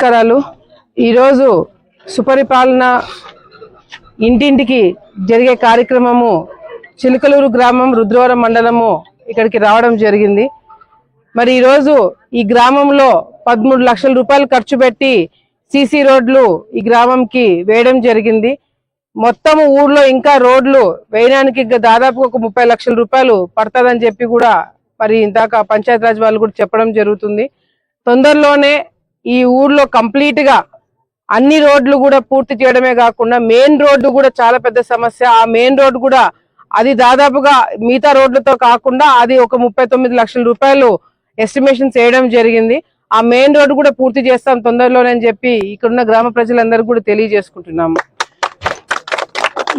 నమస్కారాలు. ఈరోజు సుపరిపాలన ఇంటింటికి జరిగే కార్యక్రమము చిలకలూరు గ్రామం రుద్రవరం మండలము ఇక్కడికి రావడం జరిగింది. మరి ఈరోజు ఈ గ్రామంలో 13 లక్షల రూపాయలు ఖర్చు పెట్టి సీసీ రోడ్లు ఈ గ్రామంకి వేయడం జరిగింది. మొత్తం ఊర్లో ఇంకా రోడ్లు వేయడానికి దాదాపు ఒక 30 లక్షల రూపాయలు పడుతుందని చెప్పి కూడా మరి ఇందాక పంచాయతీరాజ్ వాళ్ళు కూడా చెప్పడం జరుగుతుంది. తొందరలోనే ఈ ఊర్లో కంప్లీట్ గా అన్ని రోడ్లు కూడా పూర్తి చేయడమే కాకుండా మెయిన్ రోడ్డు కూడా చాలా పెద్ద సమస్య. ఆ మెయిన్ రోడ్డు కూడా అది దాదాపుగా మిగతా రోడ్లతో కాకుండా అది ఒక 39 లక్షల రూపాయలు ఎస్టిమేషన్ చేయడం జరిగింది. ఆ మెయిన్ రోడ్డు కూడా పూర్తి చేస్తాం తొందరలోనే అని చెప్పి ఇక్కడున్న గ్రామ ప్రజలందరూ కూడా తెలియజేసుకుంటున్నాము.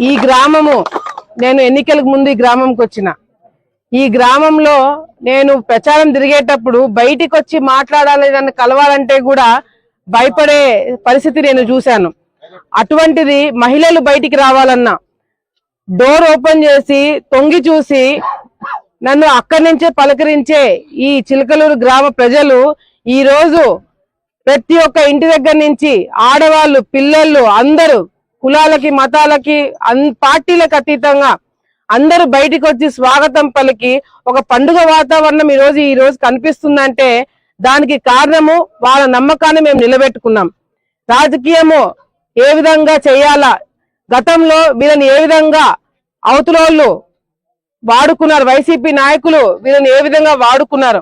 ఈ గ్రామము నేను ఎన్నికలకు ముందు ఈ గ్రామంకి వచ్చిన ఈ గ్రామంలో నేను ప్రచారం తిరిగేటప్పుడు బయటికి వచ్చి మాట్లాడాలి నన్ను కలవాలంటే కూడా భయపడే పరిస్థితి నేను చూశాను. అటువంటిది మహిళలు బయటికి రావాలన్నా డోర్ ఓపెన్ చేసి తొంగి చూసి నన్ను అక్కడి నుంచే పలకరించే ఈ చిలకలూరు గ్రామ ప్రజలు ఈ రోజు ప్రతి ఒక్క ఇంటి దగ్గర నుంచి ఆడవాళ్ళు పిల్లలు అందరూ కులాలకి మతాలకి పార్టీలకు అతీతంగా అందరూ బయటికి వచ్చి స్వాగతం పలికి ఒక పండుగ వాతావరణం ఈ రోజు కనిపిస్తుందంటే దానికి కారణము వాళ్ళ నమ్మకాన్ని మేము నిలబెట్టుకున్నాం. రాజకీయము ఏ విధంగా చేయాలా, గతంలో వీళ్ళని ఏ విధంగా అవతలోళ్ళు వాడుకున్నారు, వైసీపీ నాయకులు వీళ్ళని ఏ విధంగా వాడుకున్నారు,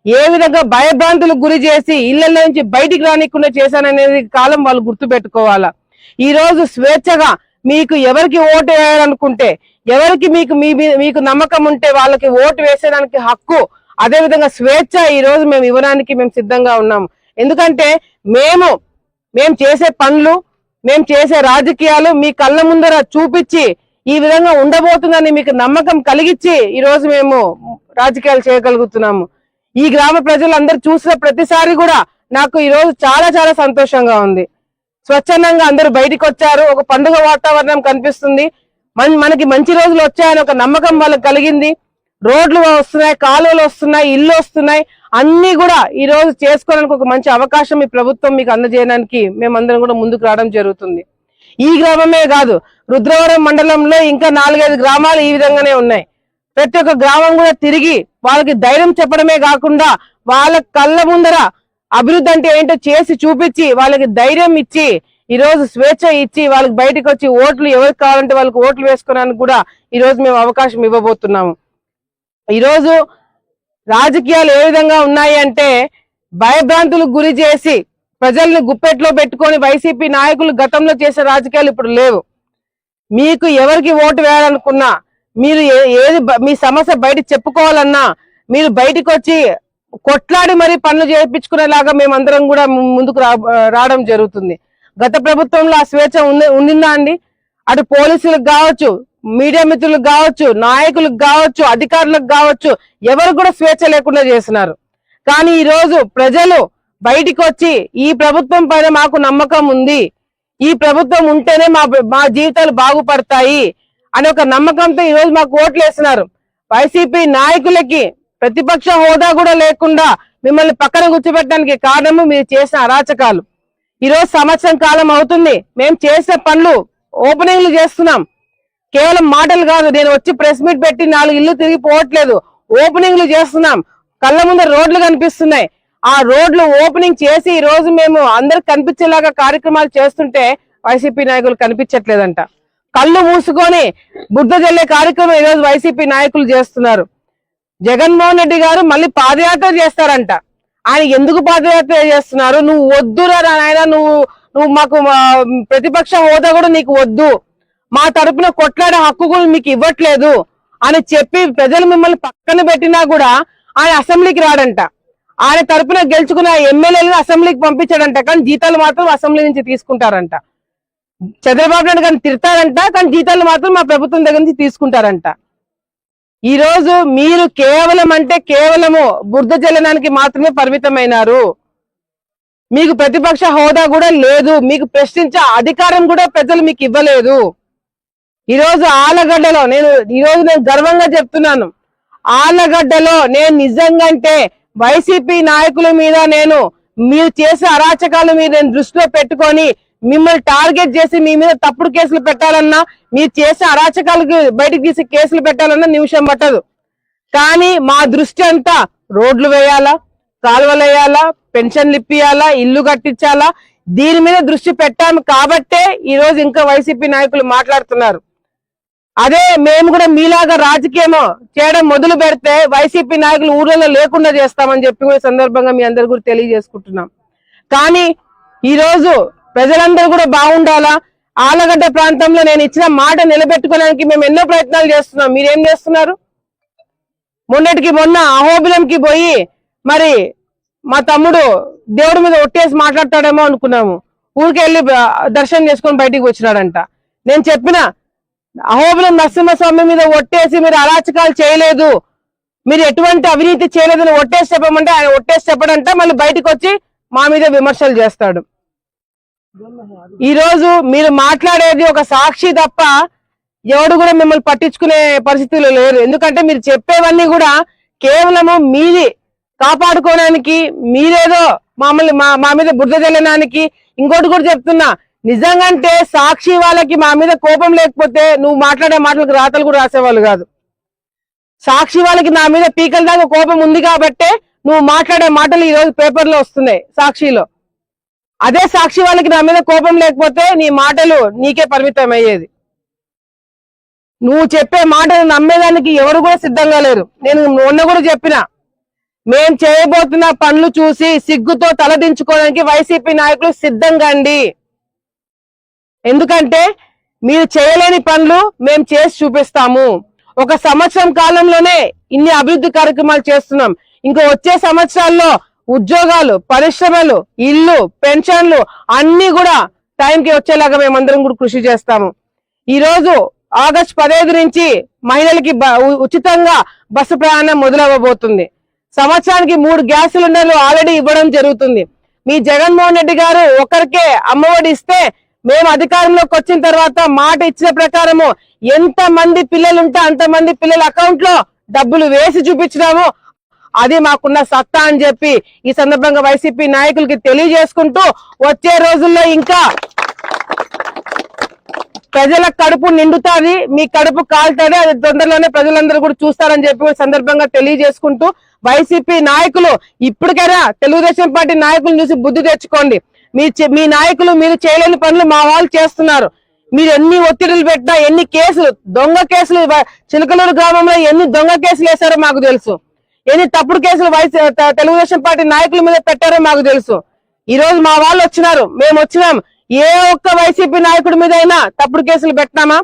ఏ విధంగా భయభ్రాంతులకు గురి చేసి ఇళ్ల నుంచి బయటికి రానికుండా చేశాననేది కాలం వాళ్ళు గుర్తు పెట్టుకోవాలా. ఈ రోజు స్వేచ్ఛగా మీకు ఎవరికి ఓటు వేయాలనుకుంటే ఎవరికి మీకు నమ్మకం ఉంటే వాళ్ళకి ఓటు వేసేదానికి హక్కు, అదే విధంగా స్వేచ్ఛ ఈ రోజు మేము ఇవ్వడానికి మేము సిద్ధంగా ఉన్నాము. ఎందుకంటే మేము చేసే పనులు మేము చేసే రాజకీయాలు మీ కళ్ళ ముందర చూపించి ఈ విధంగా ఉండబోతుందని మీకు నమ్మకం కలిగించి ఈ రోజు మేము రాజకీయాలు చేయగలుగుతున్నాము. ఈ గ్రామ ప్రజలందరూ చూసిన ప్రతిసారి కూడా నాకు ఈ రోజు చాలా చాలా సంతోషంగా ఉంది. స్వచ్ఛందంగా అందరూ బయటికి వచ్చారు, ఒక పండుగ వాతావరణం కనిపిస్తుంది, మనకి మంచి రోజులు వచ్చాయని ఒక నమ్మకం వాళ్ళకి కలిగింది. రోడ్లు వస్తున్నాయి, కాలువలు వస్తున్నాయి, ఇల్లు వస్తున్నాయి, అన్ని కూడా ఈ రోజు చేసుకోవడానికి ఒక మంచి అవకాశం ఈ ప్రభుత్వం మీకు అందజేయడానికి మేమందరం కూడా ముందుకు రావడం జరుగుతుంది. ఈ గ్రామమే కాదు, రుద్రవరం మండలంలో ఇంకా 4-5 గ్రామాలు ఈ విధంగానే ఉన్నాయి. ప్రతి ఒక్క గ్రామం కూడా తిరిగి వాళ్ళకి ధైర్యం చెప్పడమే కాకుండా వాళ్ళ కళ్ళ ముందర అభివృద్ధి అంటే ఏంటో చేసి చూపించి వాళ్ళకి ధైర్యం ఇచ్చి ఈ రోజు స్వేచ్ఛ ఇచ్చి వాళ్ళకి బయటకు వచ్చి ఓట్లు ఎవరికి కావాలంటే వాళ్ళకి ఓట్లు వేసుకోవడానికి కూడా ఈ రోజు మేము అవకాశం ఇవ్వబోతున్నాము. ఈరోజు రాజకీయాలు ఏ విధంగా ఉన్నాయి అంటే భయభ్రాంతులకు గురి చేసి ప్రజల్ని గుప్పెట్లో పెట్టుకొని వైసీపీ నాయకులు గతంలో చేసే రాజకీయాలు ఇప్పుడు లేవు. మీకు ఎవరికి ఓటు వేయాలనుకున్నా, మీరు మీ సమస్య బయట చెప్పుకోవాలన్నా మీరు బయటకు వచ్చి కొట్లాడి మరి పనులు చేయించుకునేలాగా మేమందరం కూడా ముందుకు రావడం జరుగుతుంది. గత ప్రభుత్వంలో ఆ స్వేచ్ఛ ఉండిందా అండి? అటు పోలీసులకు కావచ్చు, మీడియా మిత్రులకు కావచ్చు, నాయకులకు కావచ్చు, అధికారులకు కావచ్చు, ఎవరు కూడా స్వేచ్ఛ లేకుండా చేస్తున్నారు. కానీ ఈ రోజు ప్రజలు బయటికి వచ్చి ఈ ప్రభుత్వం పైన మాకు నమ్మకం ఉంది, ఈ ప్రభుత్వం ఉంటేనే మా జీవితాలు బాగుపడతాయి అనే ఒక నమ్మకంతో ఈ రోజు మాకు ఓట్లు వేస్తున్నారు. వైసీపీ నాయకులకి ప్రతిపక్ష హోదా కూడా లేకుండా మిమ్మల్ని పక్కన కూర్చోబెట్టడానికి కారణము మీరు చేసిన అరాచకాలు. ఈరోజు సంవత్సరం కాలం అవుతుంది, మేము చేసే పనులు ఓపెనింగ్లు చేస్తున్నాం. కేవలం మాటలు కాదు, నేను వచ్చి ప్రెస్ మీట్ పెట్టి 4 ఇల్లు తిరిగి పోవట్లేదు, ఓపెనింగ్లు చేస్తున్నాం. కళ్ళ ముందు రోడ్లు కనిపిస్తున్నాయి, ఆ రోడ్లు ఓపెనింగ్ చేసి ఈ రోజు మేము అందరికి కనిపించేలాగా కార్యక్రమాలు చేస్తుంటే వైసీపీ నాయకులు కనిపించట్లేదంట. కళ్ళు మూసుకొని బుద్ధ జల్లే కార్యక్రమం ఈ రోజు వైసీపీ నాయకులు చేస్తున్నారు. జగన్మోహన్ రెడ్డి గారు మళ్ళీ పాదయాత్ర చేస్తారంట. ఆయన ఎందుకు పాదయాత్ర చేస్తున్నారు? నువ్వు వద్దురా నాయన, నువ్వు మాకు ప్రతిపక్ష హోదా కూడా నీకు వద్దు, మా తరపున కొట్లాడే హక్కు కూడా మీకు ఇవ్వట్లేదు అని చెప్పి ప్రజలు మిమ్మల్ని పక్కన పెట్టినా కూడా ఆయన అసెంబ్లీకి రాడంట. ఆయన తరపున గెలుచుకున్న ఎమ్మెల్యేలను అసెంబ్లీకి పంపించాడంట, కానీ జీతాలు మాత్రం అసెంబ్లీ నుంచి తీసుకుంటారంట. చంద్రబాబు నాయుడు గారిని తిడతారంట, కానీ జీతాలు మాత్రం మా ప్రభుత్వం దగ్గర నుంచి తీసుకుంటారంట. ఈ రోజు మీరు కేవలం అంటే కేవలము బురద జల్లడానికి మాత్రమే పరిమితమైనారు. మీకు ప్రతిపక్ష హోదా కూడా లేదు, మీకు ప్రశ్నించే అధికారం కూడా ప్రజలు మీకు ఇవ్వలేదు. ఈరోజు ఆలగడ్డలో నేను గర్వంగా చెప్తున్నాను, ఆలగడ్డలో నేను నిజంగా అంటే వైసీపీ నాయకుల మీద నేను మీరు చేసే అరాచకాలు మీరు నేను దృష్టిలో పెట్టుకొని మిమ్మల్ని టార్గెట్ చేసి మీ మీద తప్పుడు కేసులు పెట్టాలన్నా, మీరు చేసే అరాచకాలకు బయటకు తీసి కేసులు పెట్టాలన్నా నిమిషం పట్టదు. కానీ మా దృష్టి అంతా రోడ్లు వేయాలా, కాలువలు వేయాలా, పెన్షన్లు ఇప్పియాలా, ఇల్లు కట్టించాలా, దీని మీద దృష్టి పెట్టాము కాబట్టే ఈ రోజు ఇంకా వైసీపీ నాయకులు మాట్లాడుతున్నారు. అదే మేము కూడా మీలాగా రాజకీయమో చేయడం మొదలు పెడితే వైసీపీ నాయకులు ఊర్లలో లేకుండా చేస్తామని చెప్పి కూడా సందర్భంగా మీ అందరు కూడా తెలియజేసుకుంటున్నాం. కానీ ఈ రోజు ప్రజలందరూ కూడా బాగుండాలా, ఆలగడ్డ ప్రాంతంలో నేను ఇచ్చిన మాట నిలబెట్టుకోవడానికి మేము ఎన్నో ప్రయత్నాలు చేస్తున్నాం. మీరేం చేస్తున్నారు? మొన్నటికి మొన్న అహోబిలంకి పోయి మరి మా తమ్ముడు దేవుడి మీద ఒట్టేసి మాట్లాడతాడేమో అనుకున్నాము. ఊరికి వెళ్ళి దర్శనం చేసుకొని బయటికి వచ్చినాడంట. నేను చెప్పిన అహోబిలం నరసింహస్వామి మీద ఒట్టేసి మీరు అరాచకాలు చేయలేదు, మీరు ఎటువంటి అవినీతి చేయలేదని ఒట్టేసి చెప్పమంటే ఆయన ఒట్టేసి చెప్పడంట మళ్ళీ బయటకు వచ్చి మా మీద విమర్శలు చేస్తాడు. ఈ రోజు మీరు మాట్లాడేది ఒక సాక్షి తప్ప ఎవడు కూడా మిమ్మల్ని పట్టించుకునే పరిస్థితులు లేరు. ఎందుకంటే మీరు చెప్పేవన్నీ కూడా కేవలము మీది కాపాడుకోవడానికి, మీరేదో మమ్మల్ని మా మీద బుద్ధ జల్లడానికి. ఇంకోటి కూడా చెప్తున్నా, నిజంగాంటే సాక్షి వాళ్ళకి మా మీద కోపం లేకపోతే నువ్వు మాట్లాడే మాటలకు రాతలు కూడా రాసేవాళ్ళు కాదు. సాక్షి వాళ్ళకి నా మీద పీకల దాకా కోపం ఉంది కాబట్టే నువ్వు మాట్లాడే మాటలు ఈ రోజు పేపర్లో వస్తున్నాయి సాక్షిలో. అదే సాక్షి వాళ్ళకి నా మీద కోపం లేకపోతే నీ మాటలు నీకే పరిమితం అయ్యేది. నువ్వు చెప్పే మాటలు నమ్మేదానికి ఎవరు కూడా సిద్ధంగా లేరు. నేను మొన్న కూడా చెప్పిన, మేం చేయబోతున్న పనులు చూసి సిగ్గుతో తలదించుకోవడానికి వైసీపీ నాయకులు సిద్ధంగా అండి. ఎందుకంటే మీరు చేయలేని పనులు మేము చేసి చూపిస్తాము. ఒక సంవత్సరం కాలంలోనే ఇన్ని అభివృద్ధి కార్యక్రమాలు చేస్తున్నాం. ఇంకో వచ్చే సంవత్సరాల్లో ఉద్యోగాలు, పరిశ్రమలు, ఇల్లు, పెన్షన్లు అన్ని కూడా టైంకి వచ్చేలాగా మేమందరం కూడా కృషి చేస్తాము. ఈ రోజు ఆగస్టు 15 నుంచి మహిళలకి ఉచితంగా బస్సు ప్రయాణం మొదలవ్వబోతుంది. సంవత్సరానికి 3 గ్యాస్ సిలిండర్లు ఆల్రెడీ ఇవ్వడం జరుగుతుంది. మీ జగన్మోహన్ రెడ్డి గారు ఒకరికే అమ్మఒడి ఇస్తే మేము అధికారంలోకి వచ్చిన తర్వాత మాట ఇచ్చిన ప్రకారము ఎంత మంది పిల్లలు ఉంటే అంతమంది పిల్లల అకౌంట్ లో డబ్బులు వేసి చూపించినాము. అది మాకున్న సత్తా అని చెప్పి ఈ సందర్భంగా వైసీపీ నాయకులకి తెలియజేసుకుంటూ, వచ్చే రోజుల్లో ఇంకా ప్రజల కడుపు నిండుతాది, మీ కడుపు కాలుతుంది. అది తొందరలోనే ప్రజలందరూ కూడా చూస్తారని చెప్పి సందర్భంగా తెలియజేసుకుంటూ, వైసీపీ నాయకులు ఇప్పటికైనా తెలుగుదేశం పార్టీ నాయకులను చూసి బుద్ధి తెచ్చుకోండి. మీ నాయకులు మీరు చేయలేని పనులు మా వాళ్ళు చేస్తున్నారు. మీరు ఎన్ని ఒత్తిడులు పెట్టినా, ఎన్ని కేసులు, దొంగ కేసులు చిలకలూరు గ్రామంలో ఎన్ని దొంగ కేసులు వేశారో మాకు తెలుసు. ఎన్ని తప్పుడు కేసులు తెలుగుదేశం పార్టీ నాయకుల మీద పెట్టారో మాకు తెలుసు. ఈ రోజు మా వాళ్ళు వచ్చినారు, మేము వచ్చినాం. ఏ ఒక్క వైసీపీ నాయకుడి మీద అయినా తప్పుడు కేసులు పెట్టినామా?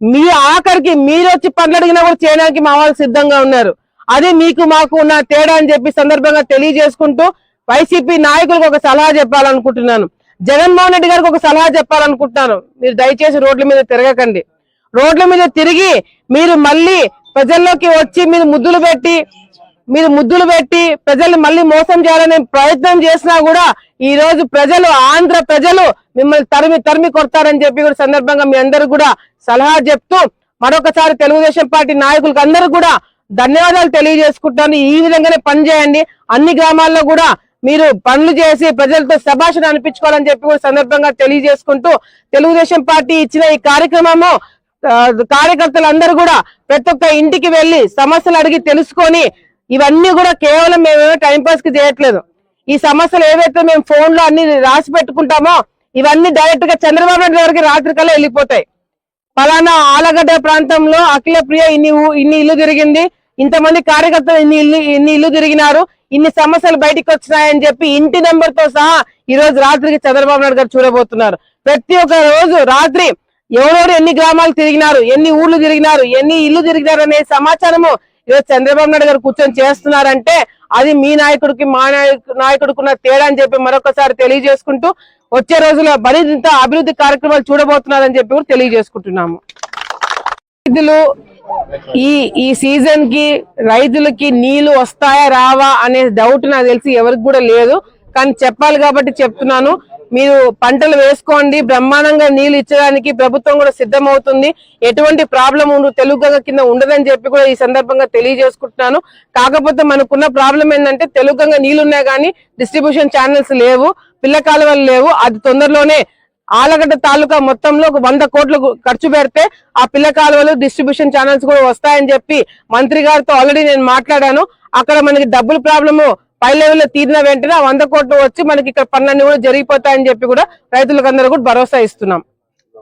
మీ ఆఖరికి మీరు వచ్చి పనులు అడిగినా కూడా చేయడానికి మా వాళ్ళు సిద్ధంగా ఉన్నారు. అది మీకు మాకు ఉన్న తేడా అని చెప్పి సందర్భంగా తెలియజేసుకుంటూ, వైసీపీ నాయకులకు ఒక సలహా చెప్పాలనుకుంటున్నాను. జగన్మోహన్ రెడ్డి గారికి ఒక సలహా చెప్పాలనుకుంటున్నాను. మీరు దయచేసి రోడ్ల మీద తిరగకండి. రోడ్ల మీద తిరిగి మీరు మళ్ళీ ప్రజల్లోకి వచ్చి మీరు ముద్దులు పెట్టి ప్రజల్ని మళ్ళీ మోసం చేయాలనే ప్రయత్నం చేసినా కూడా ఈ రోజు ప్రజలు, ఆంధ్ర ప్రజలు మిమ్మల్ని తరిమి కొడతారని చెప్పి కూడా సందర్భంగా మీ అందరూ కూడా సలహా చెప్తూ, మరొకసారి తెలుగుదేశం పార్టీ నాయకులకు అందరూ కూడా ధన్యవాదాలు తెలియజేసుకుంటాను. ఈ విధంగానే పనిచేయండి. అన్ని గ్రామాల్లో కూడా మీరు పనులు చేసి ప్రజలతో శభాషణ అనిపించుకోవాలని చెప్పి కూడా సందర్భంగా తెలియజేసుకుంటూ, తెలుగుదేశం పార్టీ ఇచ్చిన ఈ కార్యక్రమము కార్యకర్తలందరూ కూడా ప్రతి ఒక్క ఇంటికి వెళ్లి సమస్యలు అడిగి తెలుసుకొని, ఇవన్నీ కూడా కేవలం మేమేమో టైంపాస్ కి చేయట్లేదు. ఈ సమస్యలు ఏవైతే మేము ఫోన్ లో అన్ని రాసి పెట్టుకుంటామో ఇవన్నీ డైరెక్ట్ గా చంద్రబాబు నాయుడు గారికి రాత్రికల్లా వెళ్ళిపోతాయి. పలానా ఆలగడ్డ ప్రాంతంలో అఖిల ప్రియ ఇన్ని ఇల్లు తిరిగింది, ఇంతమంది కార్యకర్తలు ఇన్ని ఇల్లు తిరిగినారు, ఇన్ని సమస్యలు బయటకు వచ్చినాయని చెప్పి ఇంటి నెంబర్ తో సహా ఈ రోజు రాత్రికి చంద్రబాబు నాయుడు గారు చూడబోతున్నారు. ప్రతి ఒక్క రోజు రాత్రి ఎవరెవరు ఎన్ని గ్రామాలు తిరిగినారు, ఎన్ని ఊర్లు తిరిగినారు, ఎన్ని ఇల్లు తిరిగినారు అనే సమాచారము ఈరోజు చంద్రబాబు నాయుడు గారు కూర్చొని చేస్తున్నారంటే అది మీ నాయకుడికి మా నాయకుడికి ఉన్న తేడా అని చెప్పి మరొకసారి తెలియజేసుకుంటూ, వచ్చే రోజుల్లో మరింత అభివృద్ధి కార్యక్రమాలు చూడబోతున్నారని చెప్పి కూడా తెలియజేసుకుంటున్నాము. రైతులు ఈ సీజన్ కి రైతులకి నీళ్లు వస్తాయా రావా అనే డౌట్ నాకు తెలిసి ఎవరికి కూడా లేదు. కానీ చెప్పాలి కాబట్టి చెప్తున్నాను. మీరు పంటలు వేసుకోండి, బ్రహ్మాండంగా నీళ్లు ఇచ్చడానికి ప్రభుత్వం కూడా సిద్ధమవుతుంది. ఎటువంటి ప్రాబ్లం తెలుగు గంగ కింద ఉండదని చెప్పి కూడా ఈ సందర్భంగా తెలియజేసుకుంటున్నాను. కాకపోతే మనకున్న ప్రాబ్లం ఏంటంటే తెలుగు గంగ నీళ్లు ఉన్నాయి కానీ డిస్ట్రిబ్యూషన్ ఛానల్స్ లేవు, పిల్ల కాలువలు లేవు. అది తొందరలోనే ఆలగడ్డ తాలూకా మొత్తంలో 100 కోట్లు ఖర్చు పెడితే ఆ పిల్ల కాలువలు డిస్ట్రిబ్యూషన్ ఛానల్స్ కూడా వస్తాయని చెప్పి మంత్రి గారితో ఆల్రెడీ నేను మాట్లాడాను. అక్కడ మనకి డబ్బుల ప్రాబ్లము పై లెవెల్లో తీరిన వెంటనే 100 కోట్లు వచ్చి మనకి ఇక్కడ పనులన్నీ కూడా జరిగిపోతాయని చెప్పి కూడా రైతులకు అందరూ కూడా భరోసా ఇస్తున్నాం.